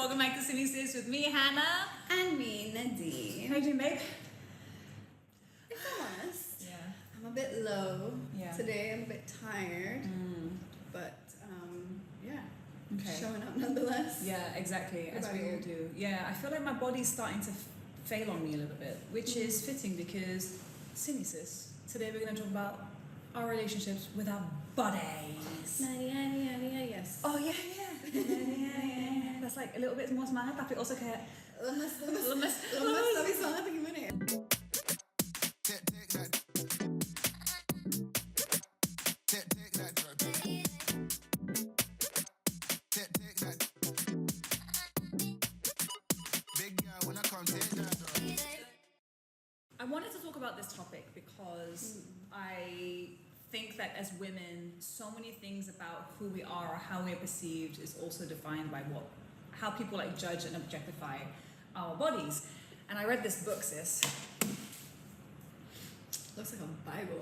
welcome back to Sini with me, Hannah. And me, Nadine. How you doing, babe? If I'm honest, Yeah. I'm a bit low. Yeah. Today I'm a bit tired. But, yeah. Okay. Showing up nonetheless. Yeah, exactly, What as about we all you? do. Yeah, I feel like my body's starting to fail on me a little bit, which is fitting because, Sini sis, today we're going to talk about our relationships with our bodies. Yes. Oh, yeah. That's like a little bit more semangat, tapi also kayak Lemes lemes. tapi semangat gimana ya? I wanted to talk about this topic because I think that as women, so many things about who we are or how we are perceived is also defined by how people like judge and objectify our bodies. And I read this book, sis. Looks like a Bible.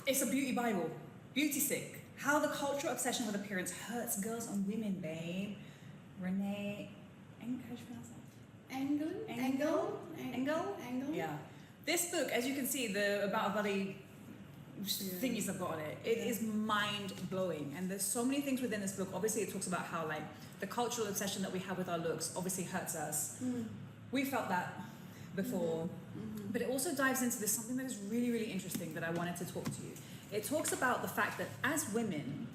It's a beauty Bible. Beauty sick. How the cultural obsession with appearance hurts girls and women, babe. Renee, how do you pronounce that? Angle? Yeah. This book, as you can see, the about body thingies I've got on it, it is mind-blowing. And there's so many things within this book. Obviously, it talks about how like the cultural obsession that we have with our looks obviously hurts us. We felt that before. But it also dives into this something that is really, really interesting that I wanted to talk to you. It talks about the fact that as women,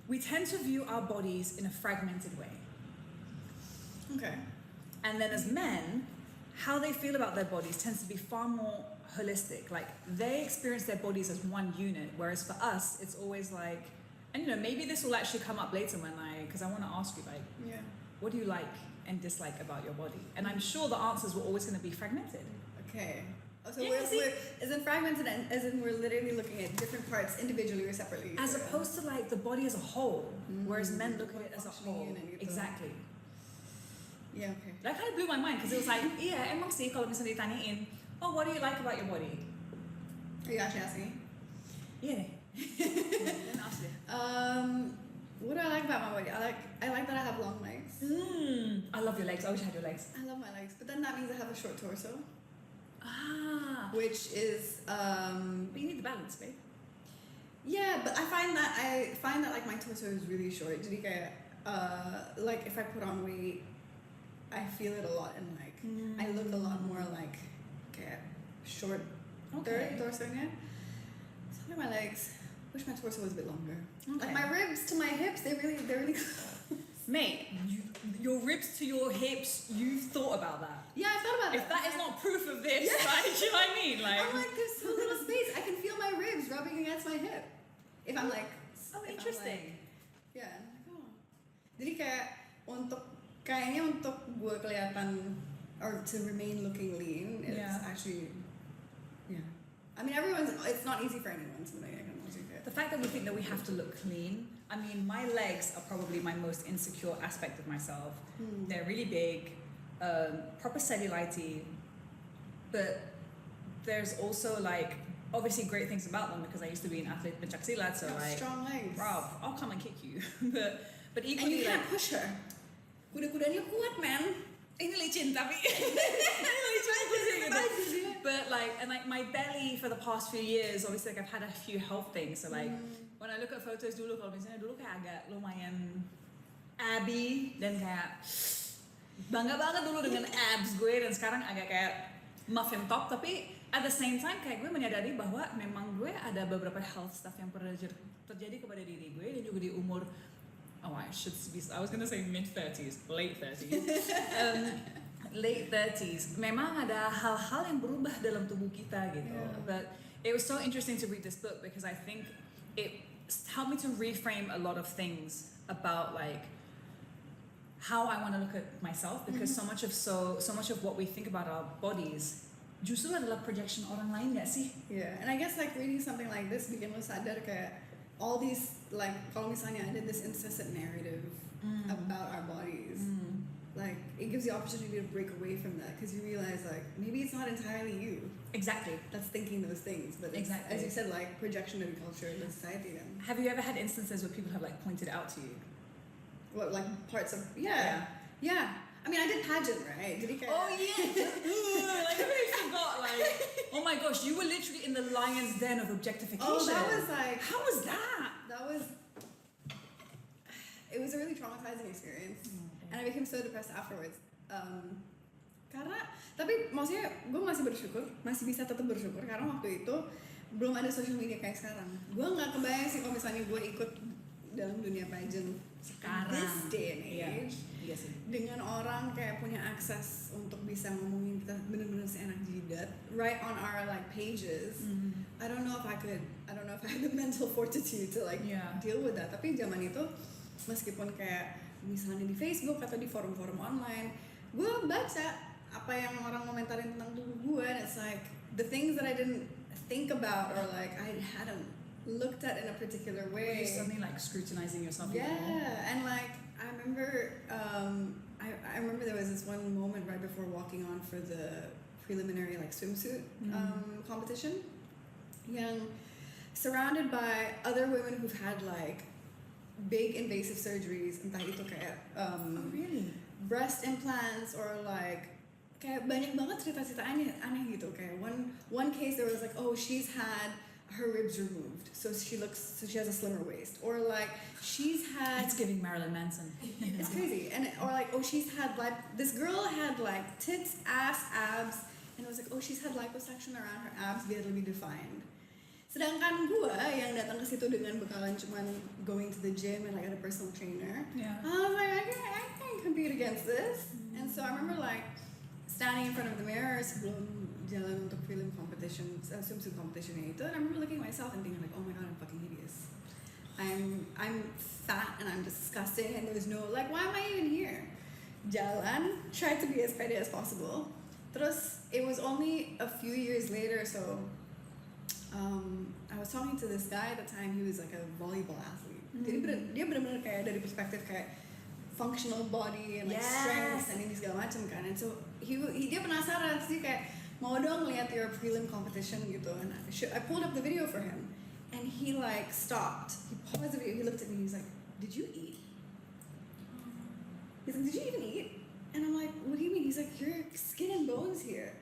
we tend to view our bodies in a fragmented way. Okay. And then as men, how they feel about their bodies tends to be far more holistic. Like they experience their bodies as one unit, whereas for us, it's always like, and you know, maybe this will actually come up later because I want to ask you like, what do you like and dislike about your body? And I'm sure the answers were always going to be fragmented. Okay. So we're isn't fragmented and as in we're literally looking at different parts individually or separately. As opposed to like the body as a whole, whereas men look at it as a whole. Unit, Exactly. Yeah, okay. That kind of blew my mind because it was like, yeah, emang sih kalau misalnya ditanyain, oh, what do you like about your body? Are you actually asking me? Yeah. Then ask it. What do I like about my body? I like that I have long legs. I love your legs. I wish I had your legs. I love my legs, but then that means I have a short torso. Which is but you need the balance, babe. Yeah, but I find that like my torso is really short. Jadi kayak like if I put on weight, I feel it a lot and like I look a lot more like kayak short torso-nya. Some of my legs, wish my torso was a bit longer. Okay. Like my ribs to my hips, they're really close. Mate, your ribs to your hips, you've thought about that. Yeah, I thought about that. If that is not proof of this, like, you know what I mean? Like, I'm like, there's so little space. I can feel my ribs rubbing against my hip. If I'm like, interesting. Yeah. Jadi kayak kayaknya untuk gue kelihatan or to remain looking lean, it's actually, I mean, it's not easy for anyone sebenarnya kan maksudnya. The fact that we think that we have to look clean, I mean, my legs are probably my most insecure aspect of myself. They're really big, proper cellulite, but there's also like obviously great things about them because I used to be an athlete pencaksilat, so like strong legs. Rob, I'll come and kick you. but equally, and you can't like, push her. Kuda-kudanya kuat, man. Ini licin tapi but like my belly for the past few years, obviously like I've had a few health things, so like when I look at photos dulu, kalau misalnya dulu kayak agak lumayan abby dan kayak bangga banget dulu dengan abs gue, dan sekarang agak kayak muffin top, tapi at the same time kayak gue menyadari bahwa memang gue ada beberapa health stuff yang pernah terjadi kepada diri gue dan juga di umur I was gonna say mid-30s, late 30s. Late 30s. Memang ada hal-hal yang berubah dalam tubuh kita gitu. But it was so interesting to read this book because I think it helped me to reframe a lot of things about like how I want to look at myself, because so much of what we think about our bodies justru adalah projection orang lain gak sih? Yeah, and I guess like reading something like this bikin lo sadar kayak all these, like, kalau misalnya ada this incessant narrative about our bodies, like, it gives you the opportunity to break away from that because you realize, like, maybe it's not entirely you. Exactly. That's thinking those things, but it's, as you said, like, projection of the culture and the society then. Have you ever had instances where people have, like, pointed out to you? what, like parts of yeah. I mean, I did pageant, right? Jadi kayak, Oh yeah. Like I really forgot. Like, oh my gosh, you were literally in the lion's den of objectification. oh, that was like, how was that? It was a really traumatizing experience, and I became so depressed afterwards. Karena, tapi maksudnya gue masih bisa tetap bersyukur karena waktu itu belum ada social media kayak sekarang. Gue nggak kebayang sih kalau misalnya gue ikut dalam dunia pageant sekarang, this day and age, iya sih. dengan orang kayak punya akses untuk bisa ngomongin kita bener-bener seenak jidat, right on our like pages. I don't know if I had the mental fortitude to like deal with that. Tapi zaman itu meskipun kayak misalnya di Facebook atau di forum-forum online, gue baca apa yang orang komentarin tentang tubuh gue, and it's like the things that I didn't think about or like I hadn't looked at in a particular way. You're suddenly like scrutinizing yourself. And like I remember, I remember there was this one moment right before walking on for the preliminary like swimsuit competition, yang surrounded by other women who've had like big invasive surgeries, entah itu kayak really? breast implants or like kayak banyak banget cerita-cerita aneh gitu. Kayak one case there was like, oh, she's had her ribs removed, so she has a slimmer waist, or like she's had, it's giving Marilyn Manson. it's crazy, and or like, oh, she's had like this girl had like tits, ass, abs, and it was like, oh, she's had liposuction around her abs biar lebih defined. Sedangkan gue yang datang ke situ dengan bekalan cuman going to the gym and like had a personal trainer, I was like, I can't compete against this. And so I remember like standing in front of the mirror sebelum jalan untuk prelim competition, swimsuit competition itu, and I remember looking at myself and thinking like, oh my god, I'm fucking hideous. I'm fat and I'm disgusting, and there's no like, why am I even here? Jalan, tried to be as petty as possible. Terus it was only a few years later, so I was talking to this guy at the time. He was like a volleyball athlete. Jadi dia benar-benar kayak dari perspektif kayak functional body and like strength and ini segala macam kan. And so dia penasaran sih kayak mau dong lihat your prelim competition gitu. And I pulled up the video for him, and he like stopped. He paused the video. He looked at me. He's like, "Did you eat?" He's like, "Did you even eat?" And I'm like, "What do you mean?" He's like, "You're skin and bones here."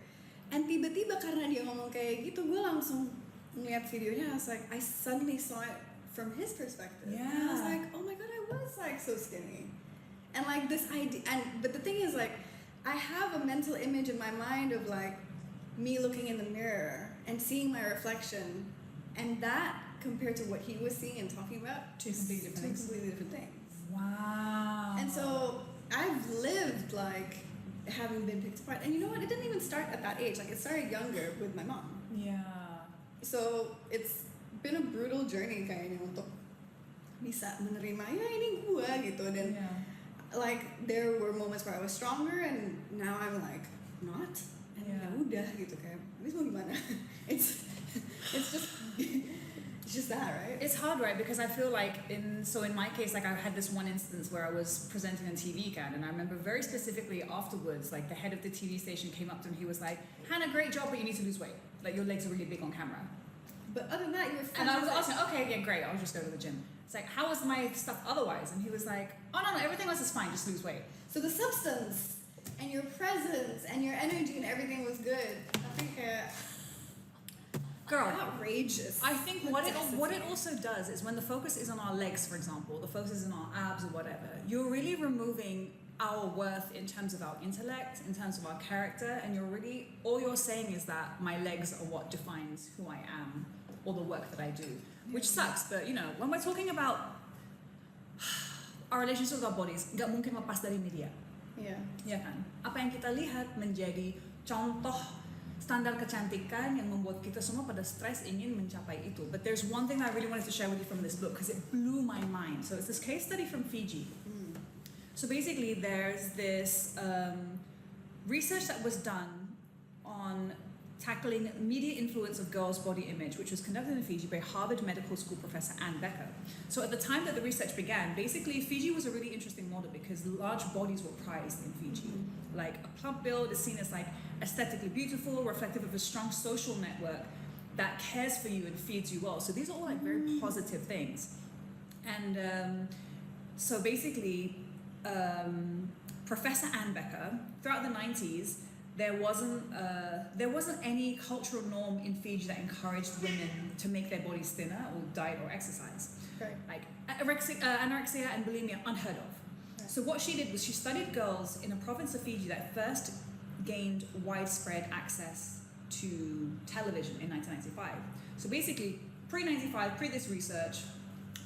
And tiba-tiba karena dia ngomong kayak gitu, gue langsung ngeliat videonya. I was like, I suddenly saw it from his perspective. Yeah. And I was like, oh my god, I was like so skinny. And like this idea, but the thing is like, I have a mental image in my mind of like me looking in the mirror and seeing my reflection, and that compared to what he was seeing and talking about, Two completely different things. Wow. And so I've lived like having been picked apart, and you know what? It didn't even start at that age. Like it started younger with my mom. Yeah. So it's been a brutal journey kayaknya untuk bisa menerima ya ini gue gitu, dan like there were moments where I was stronger and now I'm like not, and ya udah gitu kayak habis mau gimana. it's just that, right? It's hard, right? Because I feel like in my case, like I had this one instance where I was presenting on TV again, and I remember very specifically afterwards, like the head of the TV station came up to me. He was like, "Hannah, great job, but you need to lose weight. Like your legs are really big on camera." But other than that, you were and I was asking, okay, yeah, great, I'll just go to the gym. It's like, how was my stuff otherwise? And he was like, oh no, everything else is fine, just lose weight. So the substance and your presence and your energy and everything was good. I think, girl, outrageous. I think what it also does is when the focus is on our legs, for example, the focus is on our abs or whatever, you're really removing our worth in terms of our intellect, in terms of our character, and all you're saying is that my legs are what defines who I am or the work that I do, which sucks. But you know, when we're talking about our relationship with our bodies, nggak mungkin lepas dari media. Ya kan? Apa yang kita lihat menjadi contoh standar kecantikan yang membuat kita semua pada stres ingin mencapai itu. But there's one thing I really wanted to share with you from this book because it blew my mind. So it's this case study from Fiji. So basically there's this research that was done on tackling media influence of girls' body image, which was conducted in Fiji by Harvard Medical School professor Ann Becker. So at the time that the research began, basically Fiji was a really interesting model because large bodies were prized in Fiji. Like a plump build is seen as like aesthetically beautiful, reflective of a strong social network that cares for you and feeds you well. So these are all like very positive things. And So basically, Professor Ann Becker, throughout the 90s, there wasn't any cultural norm in Fiji that encouraged women to make their bodies thinner or diet or exercise. Right. Like anorexia and bulimia, unheard of. Right. So what she did was she studied girls in a province of Fiji that first gained widespread access to television in 1995. So basically, pre-95, pre this research,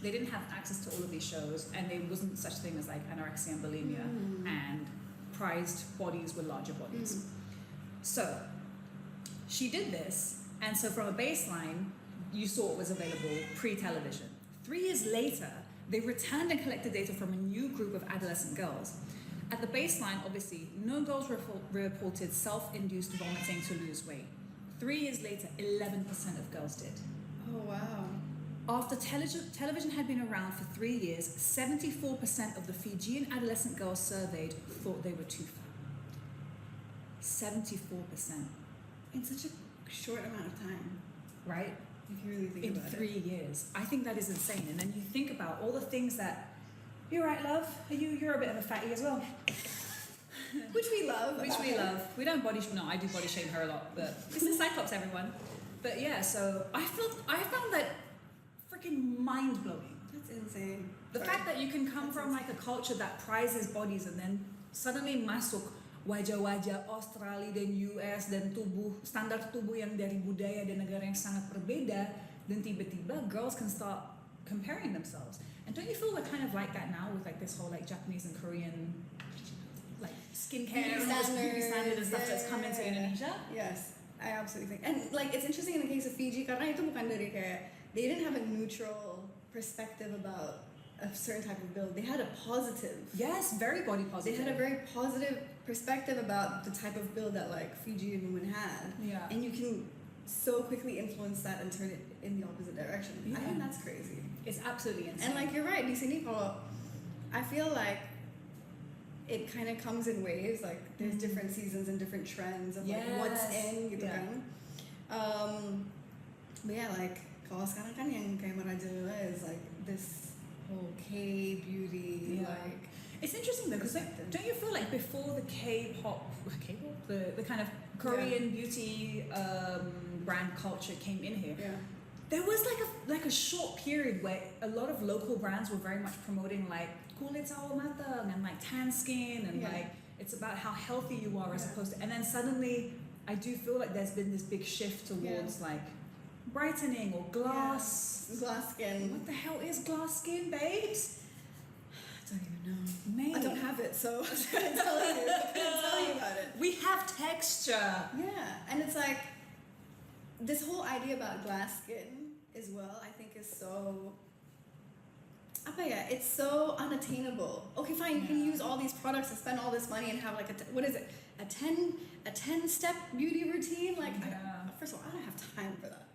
they didn't have access to all of these shows, and there wasn't such thing as like anorexia and bulimia, and prized bodies were larger bodies. So she did this, and so from a baseline, you saw it was available pre-television. 3 years later, they returned and collected data from a new group of adolescent girls. At the baseline, obviously, no girls reported self-induced vomiting to lose weight. 3 years later, 11% of girls did. Oh, wow. After television had been around for 3 years, 74% of the Fijian adolescent girls surveyed thought they were too fat. 74%. In such a short amount of time. Right? If you really think In about 3 years. I think that is insane. And then you think about all the things that, you're right, love, you're a bit of a fatty as well. Which we love. Which we love. We don't I do body shame her a lot, but it's the Cyclops, everyone. But yeah, so I found that freaking mind-blowing. That's insane. The fact that you can come from like a culture that prizes bodies and then suddenly masuk wajah-wajah Australia dan US dan standar tubuh yang dari budaya dan negara yang sangat berbeda, dan tiba-tiba girls can start comparing themselves. And don't you feel we're kind of like that now with like this whole like Japanese and Korean like skincare and beauty standard and stuff that's come into Indonesia? Yes, I absolutely think. And like it's interesting in the case of Fiji karena itu bukan dari kayak they didn't have a neutral perspective about a certain type of build. They had a positive. Yes, very body positive. They had a very positive perspective about the type of build that like Fijian women had. Yeah. And you can so quickly influence that and turn it in the opposite direction. Yeah. I think that's crazy. It's absolutely insane. And like you're right, di sini kalau I feel like it kind of comes in waves. Like there's different seasons and different trends of like what's in gitu kan. But yeah, like kalau sekarang kan yang kayak merajalela is like this whole K beauty like. It's interesting though, because like, don't you feel like before the K-pop, the kind of Korean beauty brand culture came in here, there was like a short period where a lot of local brands were very much promoting like kulit sawo matang and like tan skin and like it's about how healthy you are as opposed to, and then suddenly I do feel like there's been this big shift towards like brightening or glass skin. What the hell is glass skin, babes? I don't even know. Mate. I don't have it, so I couldn't tell you about it. We have texture. Yeah, and it's like this whole idea about glass skin as well. I think is so. It's so unattainable. Okay, fine. You can use all these products and spend all this money and have like what is it? A 10-step beauty routine. Like, first of all, I don't have time for that.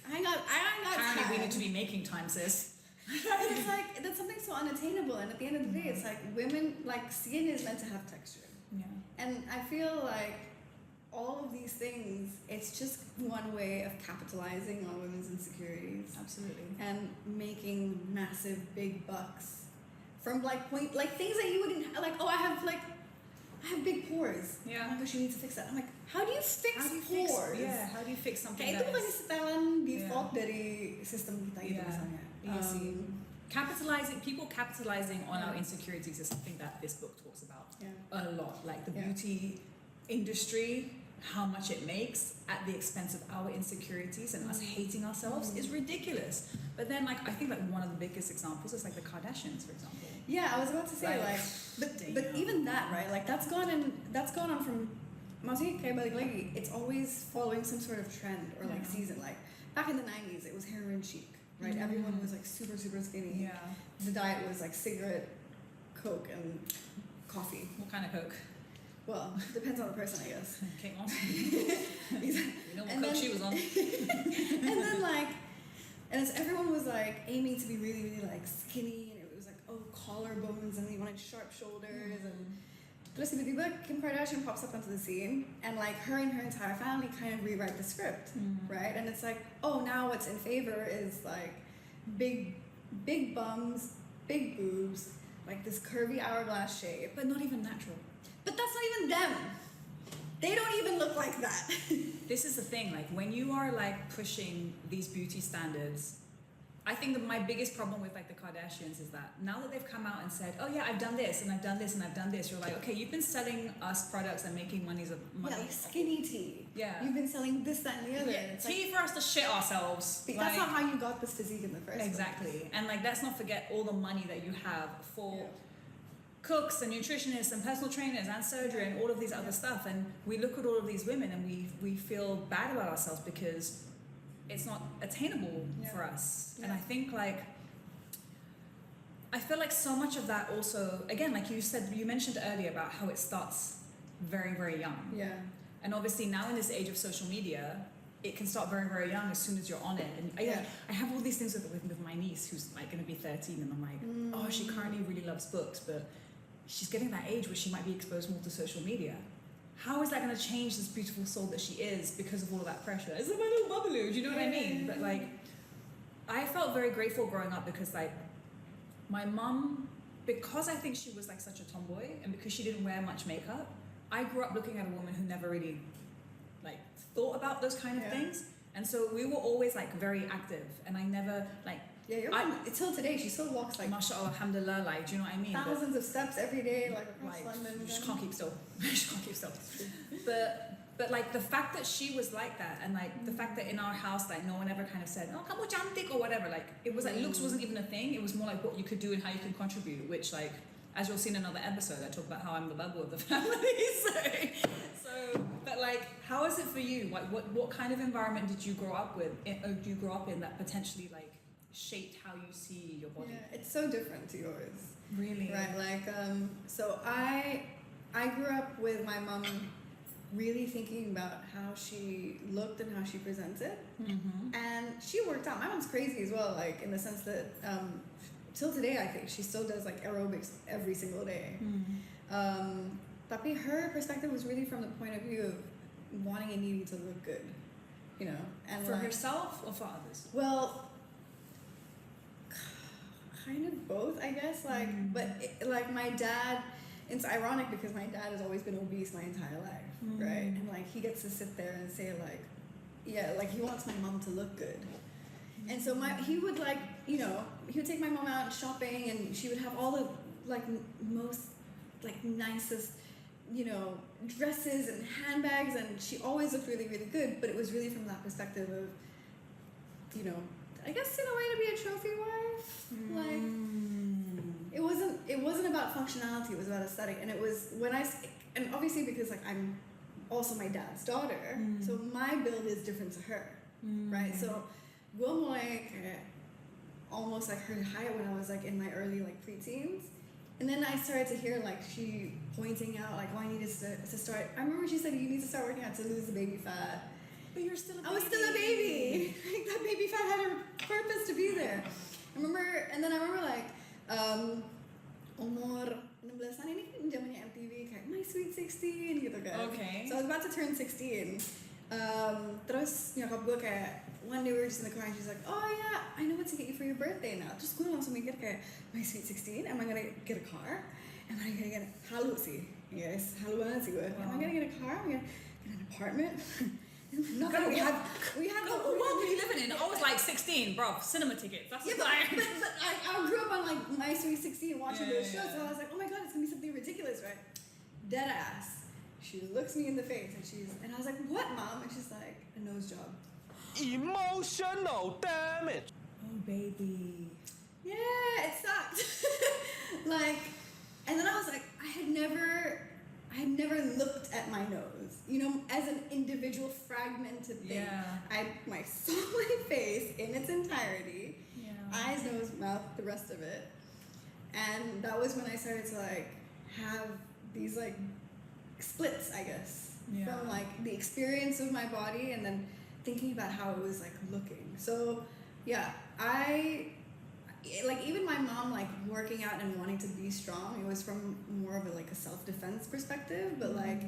I ain't got Apparently time. we need to be making time, sis. And it's like that's something so unattainable, and at the end of the day, it's like women like skin is meant to have texture. Yeah. And I feel like all of these things, it's just one way of capitalizing on women's insecurities. Absolutely. And making massive big bucks from like things that you wouldn't like. Oh, I have big pores. Yeah. Oh my gosh, you need to fix that. I'm like, how do you fix pores? How do you fix something? Kayak itu bukan setelan default dari sistem kita itu misalnya. People capitalizing on our insecurities is something that this book talks about a lot. Like the beauty industry, how much it makes at the expense of our insecurities and us hating ourselves is ridiculous. But then like I think like one of the biggest examples is like the Kardashians, for example. Yeah, I was about to say but even that, right? Like that's gone on from maksudnya kayak balik lagi, it's always following some sort of trend or like season. Like back in the 90s it was heroin chic. Right, everyone was like super skinny. Yeah. The diet was like cigarette, Coke, and coffee. What kind of Coke? Well, depends on the person, I guess. Came on. You know what Coke she was on. And then and everyone was like aiming to be really, really like skinny, and it was like collarbones, and they wanted sharp shoulders, and. Plus, tiba-tiba Kim Kardashian pops up onto the scene, and like her and her entire family kind of rewrite the script, right? And it's like, oh, now what's in favor is like big bums, big boobs, like this curvy hourglass shape. But not even natural. But that's not even them. They don't even look like that. This is the thing, like when you are like pushing these beauty standards, I think that my biggest problem with like the Kardashians is that now that they've come out and said, oh yeah, I've done this and I've done this and I've done this, you're like, okay, you've been selling us products and making money. Yeah, like skinny tea. Yeah. You've been selling this, that, and the other. Yeah, tea for us to shit ourselves. That's not how you got this physique in the first place. Exactly. And like, let's not forget all the money that you have for cooks and nutritionists and personal trainers and surgery and all of these other stuff. And we look at all of these women and we feel bad about ourselves because it's not attainable for us. And I think like, I feel like so much of that also, again, like you said, you mentioned earlier about how it starts very, very young. Yeah. And obviously now in this age of social media, it can start very, very young as soon as you're on it. And I have all these things with my niece who's like going to be 13 and I'm like, oh, she currently really loves books, but she's getting that age where she might be exposed more to social media. How is that going to change this beautiful soul that she is because of all of that pressure? It's like my little bubbaloo, do you know what I mean? But like, I felt very grateful growing up because like, my mum, because I think she was like such a tomboy and because she didn't wear much makeup, I grew up looking at a woman who never really like thought about those kind of things. And so we were always like very active and I never like, your mom, till today, she still walks like mashallah, alhamdulillah, like, do you know what I mean? Thousands of steps every day, like across London. She can't keep still. She can't keep still. But like the fact that she was like that and like the fact that in our house, like no one ever kind of said, oh, kamu cantik or whatever. Like it was like looks wasn't even a thing. It was more like what you could do and how you can contribute, which like, as you'll see in another episode, I talk about how I'm the bubble of the family. So, but like, how is it for you? Like what kind of environment did you grow up with? Or do you grow up in that potentially like shaped how you see your body? Yeah, it's so different to yours. Really? Right, like, so I grew up with my mom really thinking about how she looked and how she presented. Mm-hmm. And she worked out. My mom's crazy as well, like, in the sense that, till today, I think, she still does, like, aerobics every single day. Mm-hmm. Tapi her perspective was really from the point of view of wanting and needing to look good, you know? And For like, herself or for others? well, kind of both, I guess. Like, but like my dad, it's ironic because my dad has always been obese my entire life, right? And like he gets to sit there and say like, yeah, like he wants my mom to look good. And so he would like, you know, he would take my mom out shopping and she would have all the like most like nicest, you know, dresses and handbags and she always looked really, really good. But it was really from that perspective of, you know, I guess in a way to be a trophy wife. Like it wasn't about functionality, it was about aesthetic. And it was and obviously because like I'm also my dad's daughter, so my build is different to her. Right? So we'll like almost like her height when I was like in my early like preteens. And then I started to hear like she pointing out like, oh, I needed to start. I remember she said you need to start working out to lose the baby fat. But you're still a baby. I was still a baby. Like, that baby fat had a purpose to be there. I remember like, umur 16an ini kan zamannya MTV kayak My Sweet 16 gitu kan. Okay. So I was about to turn 16. Terus nyokap gue kayak, one day we were just in the car and she's like, oh yeah, I know what to get you for your birthday now. Terus gue langsung mikir kayak, My Sweet 16, am I gonna get a car? Am I gonna get halu sih? Yes, halu banget sih gue. Am I gonna get a car? Am I gonna get an apartment? Not that we had the what world were you living in? I was like 16, bro. Cinema tickets. That's but I grew up on like My Sweet 16 watching those shows, so I was like, oh my god, it's gonna be something ridiculous, right? Dead ass. She looks me in the face and I was like, what, mom? And she's like, a nose job. Emotional damage. Oh baby. Yeah, it sucked. Like, and then I was like, I had never looked at my nose, you know, as an individual fragmented thing. Yeah. I saw my face in its entirety, eyes, nose, mouth, the rest of it. And that was when I started to like have these like splits, I guess, from like the experience of my body and then thinking about how it was like looking. So yeah, like even my mom like working out and wanting to be strong, it was from more of a self-defense perspective, but like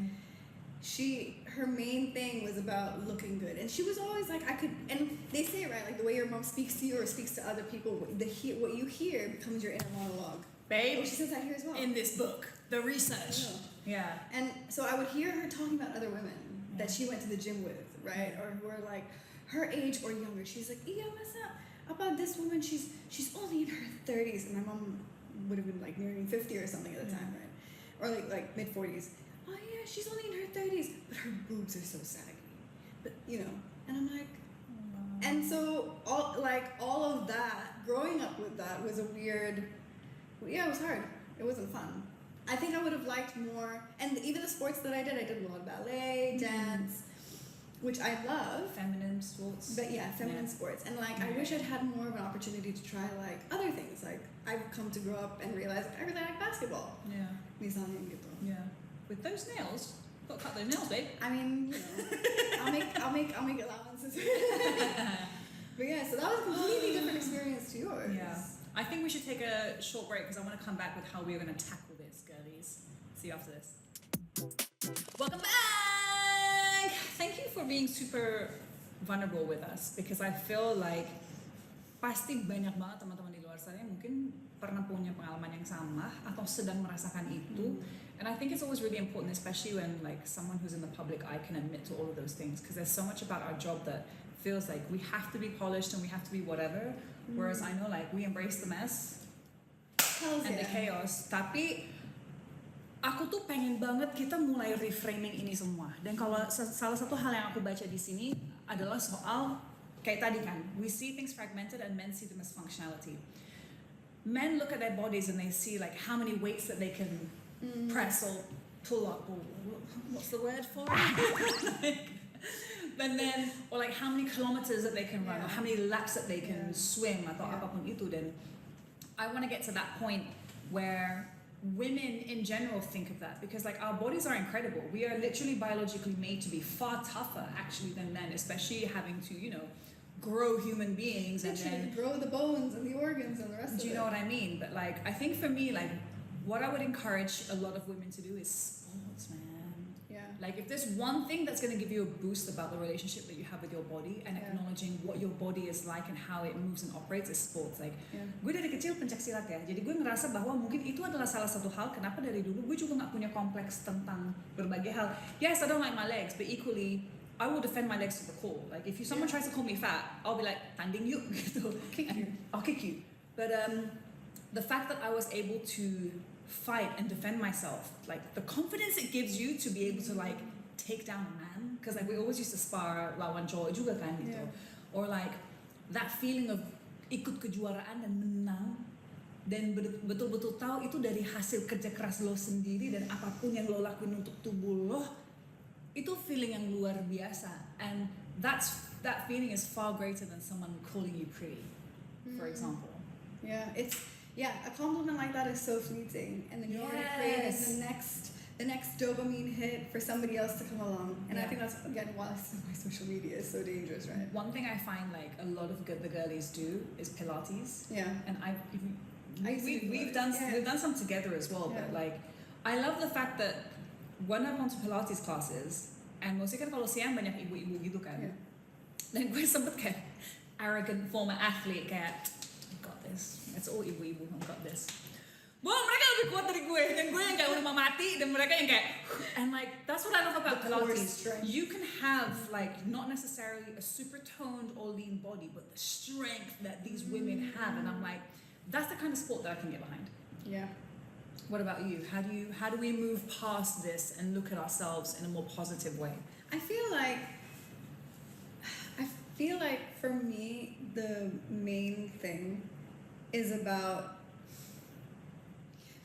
her main thing was about looking good. And she was always like, and they say it right, like the way your mom speaks to you or speaks to other people, what you hear becomes your inner monologue, babe. Oh, she says that here as well. In this book, the research. Oh. Yeah. And so I would hear her talking about other women that Yeah. she went to the gym with, right? Or who are like her age or younger. She's like, yeah, what's up about this woman? She's only in her 30s, and my mom would have been like nearing 50 or something at the time, right? Or like mid 40s. Oh yeah, she's only in her 30s, but her boobs are so saggy. But and I'm like, and so all of that, growing up with that was a weird. Yeah, it was hard. It wasn't fun. I think I would have liked more, and even the sports that I did a lot of ballet, dance, which I love. Feminine sports. But yeah, feminine sports. And like, I wish I'd had more of an opportunity to try like other things. Like, I've come to grow up and realize I really like basketball. Yeah. Misalnya gitu. Yeah. With those nails, got to cut those nails, babe. I mean, I'll make allowances. But yeah, so that was a completely different experience to yours. Yeah. I think we should take a short break because I want to come back with how we're going to tackle this, girlies. See you after this. Welcome back! Thank you for being super vulnerable with us because I feel like pasti banyak banget teman-teman di luar sana yang mungkin pernah punya pengalaman yang sama atau sedang merasakan itu. And I think it's always really important, especially when like someone who's in the public eye can admit to all of those things because there's so much about our job that feels like we have to be polished and we have to be whatever. Whereas I know like we embrace the mess and the chaos. Tapi aku tuh pengen banget kita mulai reframing ini semua. Dan kalau salah satu hal yang aku baca di sini adalah soal kayak tadi kan, we see things fragmented and men see them as functionality. Men look at their bodies and they see like how many weights that they can press or pull up or what's the word for it? And then, or like how many kilometers that they can run, or how many laps that they can swim, atau apapun itu. Dan I want to get to that point where women in general think of that because like our bodies are incredible. We are literally biologically made to be far tougher actually than men, especially having to, grow human beings and then grow the bones and the organs and the rest of it. Do you know what I mean? But like, I think for me, like, what I would encourage a lot of women to do is sports, man. Yeah. Like, if there's one thing that's going to give you a boost about the relationship that you have with your body and acknowledging what your body is like and how it moves and operates is sports. Like, gue dari kecil pencaksilat ya, jadi gue ngerasa bahwa mungkin itu adalah salah satu hal kenapa dari dulu gue juga nggak punya kompleks tentang berbagai hal. Yes, I don't like my legs, but equally, I will defend my legs to the core. Like, if someone tries to call me fat, I'll be like, tanding you, I'll kick you. But the fact that I was able to fight and defend myself, like the confidence it gives you to be able to like take down a man, because like we always used to spar lawan cowok juga kan gitu, or like that feeling of ikut kejuaraan dan menang dan betul-betul tahu itu dari hasil kerja keras lo sendiri dan apapun yang lo lakuin untuk tubuh lo itu feeling yang luar biasa, and that feeling is far greater than someone calling you pretty, for example. A compliment like that is so fleeting, and then you want to create the next dopamine hit for somebody else to come along, and I think that's again why my social media is so dangerous, right? One thing I find like a lot of the girlies do is Pilates. Yeah. And we've done some together as well, but like I love the fact that when I've gone to Pilates classes, and mostly kan kalau siang banyak ibu-ibu gitu kan, dan gue sempet kayak arrogant former athlete kayak got this, it's all ibu-ibu, I got this. Wah, mereka lebih kuat dari gue, dan gue yang kayak udah mau mati, dan mereka yang kayak, and like that's what I love about Pilates. You can have like not necessarily a super toned or lean body, but the strength that these women have, and I'm like, that's the kind of sport that I can get behind. Yeah. What about you? How do we move past this and look at ourselves in a more positive way? I feel like for me the main thing is about,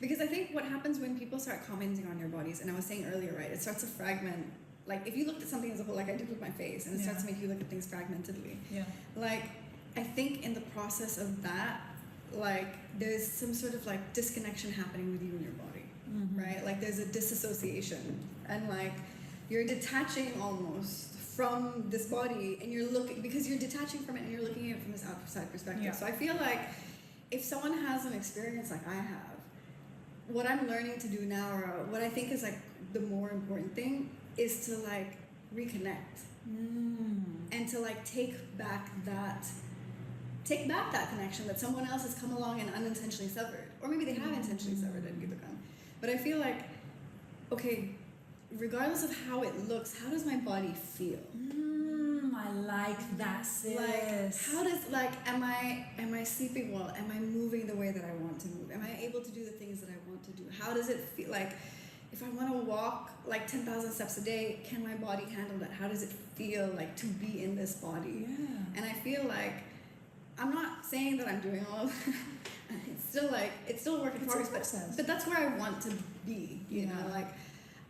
because I think what happens when people start commenting on your bodies, and I was saying earlier, right, it starts to fragment. Like if you looked at something as a whole, like I did with my face, and it starts to make you look at things fragmentedly. Yeah. Like I think in the process of that, like there's some sort of like disconnection happening with you and your body, right? Like there's a disassociation, and like you're detaching almost from this body, and you're looking, because you're detaching from it and you're looking at it from this outside perspective. Yeah. So I feel like if someone has an experience like I have, what I'm learning to do now, or what I think is like the more important thing, is to like reconnect and to like take back that take back that connection that someone else has come along and unintentionally severed, or maybe they have intentionally severed it gitu kan. But I feel like, okay, regardless of how it looks, how does my body feel? I like that, sis. Like, how does, like, am I sleeping well? Am I moving the way that I want to move? Am I able to do the things that I want to do? How does it feel? Like, if I want to walk like 10,000 steps a day, can my body handle that? How does it feel like to be in this body? Yeah. And I feel like, I'm not saying that I'm doing all of that. It's still a work in progress, but that's where I want to be, you know, like,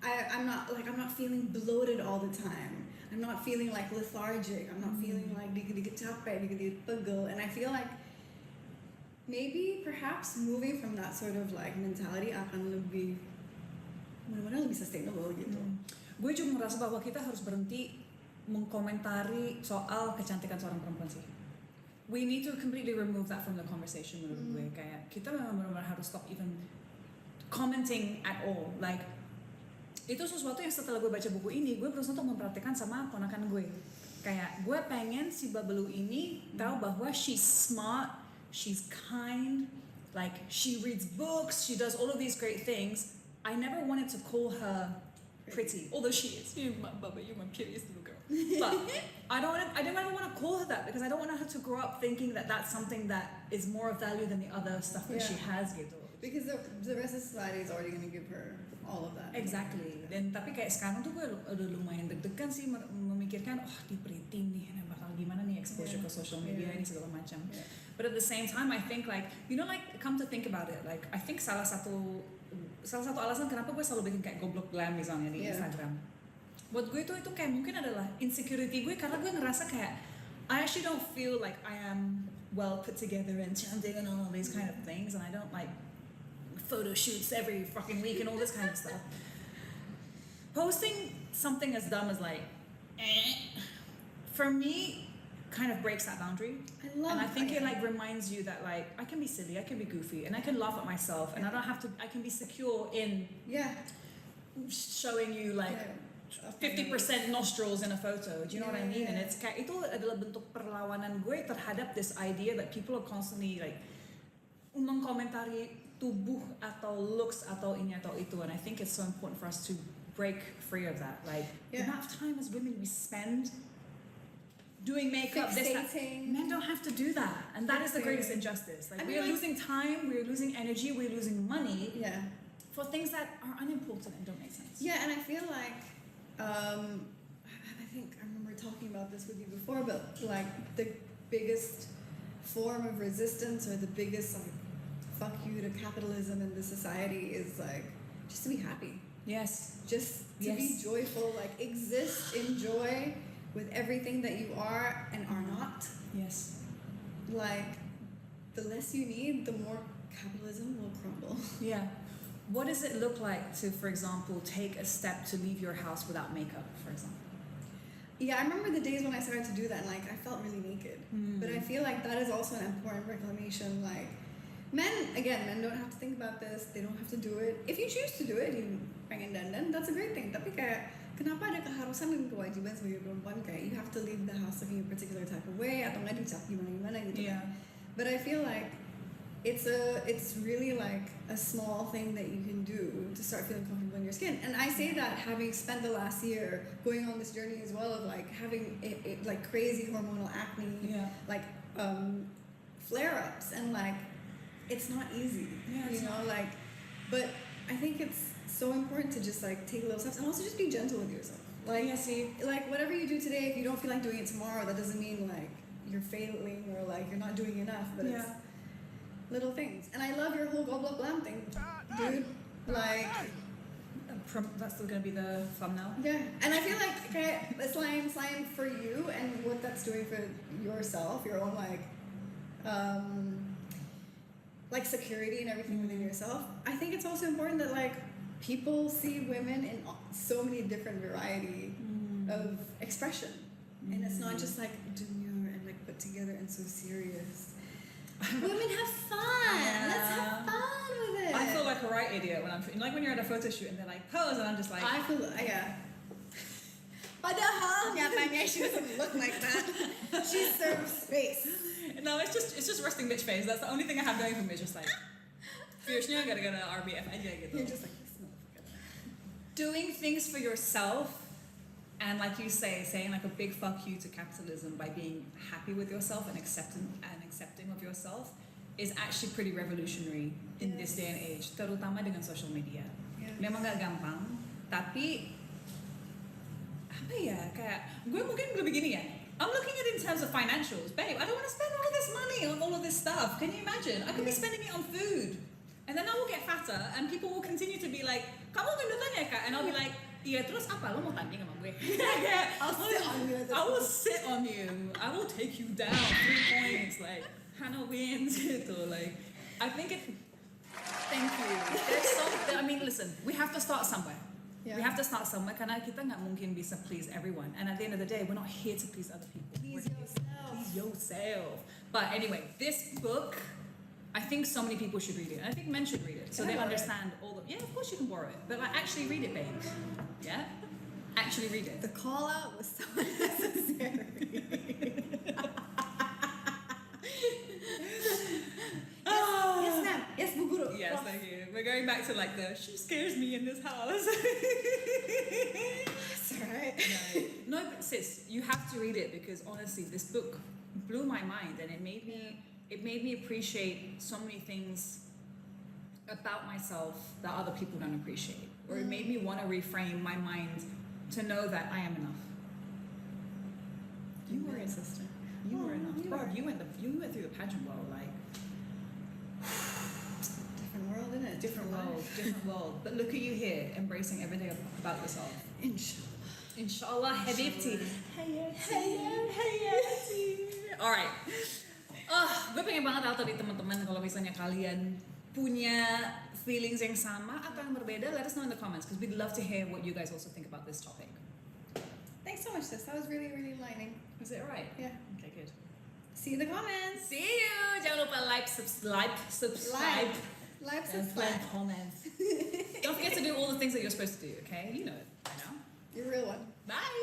I'm not feeling bloated all the time. I'm not feeling like lethargic. I'm not feeling like dikit-dikit capek, dikit-dikit pegel. And I feel like maybe perhaps moving from that sort of like mentality akan lebih mudah-mudahan lebih sustainable gitu. Gue juga merasa bahwa kita harus berhenti mengkomentari soal kecantikan seorang perempuan sih. We need to completely remove that from the conversation menurut gue. Kayak kita memang benar-benar harus stop even commenting at all. Like, itu sesuatu yang setelah gue baca buku ini, gue berusaha untuk memperhatikan sama ponakan gue. Kayak gue pengen si Babelu ini tahu bahwa she's smart, she's kind, like she reads books, she does all of these great things. I never wanted to call her pretty, although she is. You're my Baba, you're my prettiest little girl. But I don't ever want to call her that because I don't want her to grow up thinking that that's something that is more of value than the other stuff that she has gitu. Because the rest of society is already going to give her all of that. Exactly. Dan tapi kayak sekarang tuh gue udah lumayan deg-degan sih memikirkan, di pretty nih, bakal gimana nih exposure ke social media ini segala macam. But at the same time, I think like, you know, like come to think about it, like I think salah satu alasan kenapa gue selalu bikin kayak goblok glam misalnya di Instagram. Buat gue itu kayak mungkin adalah insecurity gue karena gue ngerasa kayak I actually don't feel like I am well put together and chanting and all of these kind of things, and I don't like photo shoots every fucking week and all this kind of stuff. Posting something as dumb as like, for me, kind of breaks that boundary. I think it like reminds you that like I can be silly, I can be goofy, and I can laugh at myself, and I don't have to. I can be secure in showing you like 50% nostrils in a photo. Do you know what I mean? And it's kayak itu adalah bentuk perlawanan gue terhadap this idea that people are constantly like mengkomentari tubuh atau looks atau ini atau itu, and I think it's so important for us to break free of that. Like the amount of time as women we spend doing makeup, men don't have to do that, and that is the greatest injustice. Like we are losing time, we are losing energy, we are losing money for things that are unimportant and don't make sense. Yeah, and I feel like I think I remember talking about this with you before, but like the biggest form of resistance or the biggest like fuck you to capitalism in this society is like just to be happy. Yes. Just to be joyful, like exist, enjoy with everything that you are and are not. Yes. Like the less you need, the more capitalism will crumble. Yeah. What does it look like to, for example, take a step to leave your house without makeup, for example? Yeah, I remember the days when I started to do that and like I felt really naked. But I feel like that is also an important reclamation. Like men don't have to think about this. They don't have to do it. If you choose to do it, you pengen dandan, that's a great thing. Tapi kayak kenapa ada keharusan dan kewajiban sebagai perempuan kayak you have to leave the house looking a particular type of way atau nggak dicap gimana gitu. Yeah. But I feel like it's really like a small thing that you can do to start feeling comfortable in your skin. And I say that having spent the last year going on this journey as well of like having like crazy hormonal acne, like flare-ups, and like it's not easy, you know, like, but I think it's so important to just like take little steps and also just be gentle with yourself. Like, like whatever you do today, if you don't feel like doing it tomorrow, that doesn't mean like you're failing or like you're not doing enough, but it's little things. And I love your whole goblok glam thing, dude. Like that's still gonna be the thumbnail. Yeah, and I feel like okay, it's slime for you and what that's doing for yourself, your own like security and everything within yourself. I think it's also important that like people see women in so many different variety of expression, and it's not just like demure and like put together and so serious. Women have fun. Let's have fun with it. I feel like a right idiot when I'm like when you're at a photo shoot and they're like pose and I'm just like I feel Padahal nyatanya she doesn't look like that. She serves space. No, it's just resting bitch face. That's the only thing I have going for me. It's just like, fierce-nya gara-gara RBF aja gitu. You're just like this motherfucker. Doing things for yourself, and like you say, saying like a big fuck you to capitalism by being happy with yourself and accepting of yourself is actually pretty revolutionary in this day and age, terutama dengan social media. Yes. Memang gak gampang, tapi apa ya, kayak gue mungkin lebih gini ya. I'm looking at it in terms of financials. Babe, I don't want to spend all of this money on all of this stuff. Can you imagine? I could be spending it on food. And then I will get fatter and people will continue to be like, kamu gendutan ya kak? And I'll be like, iya terus apa? Lo mau tanding sama gue? I'll sit on you. I will sit on you. I will take you down 3 points. Like, Hannah wins gitu. Like, I think it... Thank you. There's something... I mean, listen, we have to start somewhere. Yeah. We have to start somewhere karena kita nggak mungkin bisa please everyone. And at the end of the day, we're not here to please other people. Please yourself. Please yourself. But anyway, this book, I think so many people should read it. And I think men should read it. So Can I they borrow understand all the... Yeah, of course you can borrow it. But like, actually read it, babe. Yeah? Actually read it. The call out was so unnecessary. Yes, ma'am. Yes, Bu Guru. Yes, thank you. We're going back to like she scares me in this house. That's alright. No, but sis, you have to read it because honestly, this book blew my mind and it made me appreciate so many things about myself that other people don't appreciate. Or it made me want to reframe my mind to know that I am enough. You were enough. sister. You were enough. You Barb, were. you went through the pageant world, like Different world, isn't it? different world. But look at you here, embracing every day about yourself. Inshallah. Inshallah, habibti. Hayati. Alright. Gue pengen banget tahu tadi teman-teman kalau misalnya kalian punya feelings yang sama atau yang berbeda, let us know in the comments because we'd love to hear what you guys also think about this topic. Thanks so much, sis. That was really, really enlightening. Was it alright? Yeah. Okay, good. See you in the comments. See you! Jangan lupa like, subscribe. Like, And subscribe. comment. Don't forget to do all the things that you're supposed to do, okay? You know it by now. You're a real one. Bye!